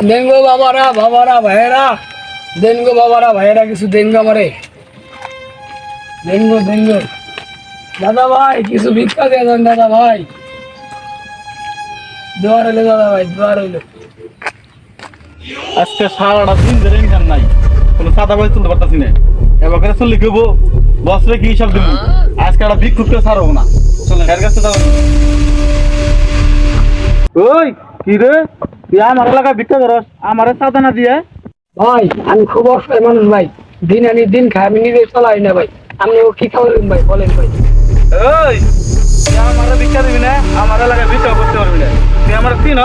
দেন গো বাবারা ভাইয়েরা, দেন গো বাবারা ভাইয়েরা, কিছু দেন গো আমারে, দেন গো দাদা ভাই, কিছু ভিক্ষা দিয়ে দেন দাদা ভাই, দোয়া রইলো দাদা ভাই, দোয়া রইলো। আজকে সারাটা দিন ধরে ইনকাম নাই, কোনো সাদা বাড়ি তুলতে পারতাছি না। এবার করে চললে কেবো বছরে কি হিসাব দেবো? আজকে একটা ভিক্ষুক করে ছাড়বো না, চলেন এর কাছে যাবো। ওই কি রে, তুই আমার এলাকায় ভিক্ষা করস, আমারে সাদা না দিয়ে? ভাই আমি খুব অসহায় মানুষ ভাই, দিন আনি দিন খাই, আমি নিজে চলাই না ভাই, আপনি ও কি খাওয়ালেন ভাই বলেন ভাই। ওই তুই আমার ভিক্ষা দিবি না, আমার এলাকায় ভিক্ষা করতে পারবি না। তুই আমার চিন,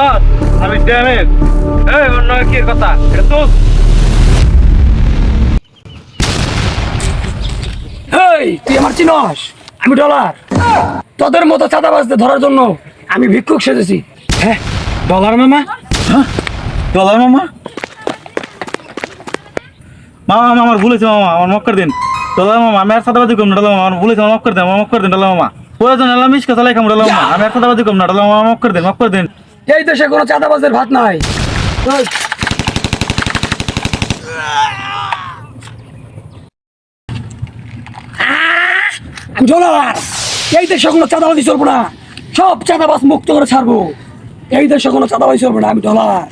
আমি ড্যামেজ। এই অন্য কি কথা এটা তো? এই তুই আমার চিনস? আমি ডলার, তোদের মতো চাঁদাবাজদের ধরার জন্য আমি ভিক্ষুক সেজেছি। হ্যাঁ ডলার মামা, হ্যাঁ ডলার মামা। মামা আমার ভুলেছে মামা, আমার মাফ করে দিন। ডলার মামা আমি আর সাদাবাদি কম না, ডলার মামা আমার ভুলেছে, মাফ করে দেন, মাফ করে দিন ডলার মামা। প্রয়োজন এলাম মিশকা চালাই খাম ডলার মামা, আমি আর সাদাবাদি কম না, ডলার মামা মাফ করে দিন, মাফ করে দিন। এই দেশে কোনো চাঁদাবাজের ভাত নাই। ওই, আমি ডলার, এই দেশে কোনো চাঁদাবাজি চলবো না, সব চাঁদাবাজ মুক্ত করে ছাড়বো, এই দেশে কোনো চাঁদাবাজি চলবো না, আমি ডলার।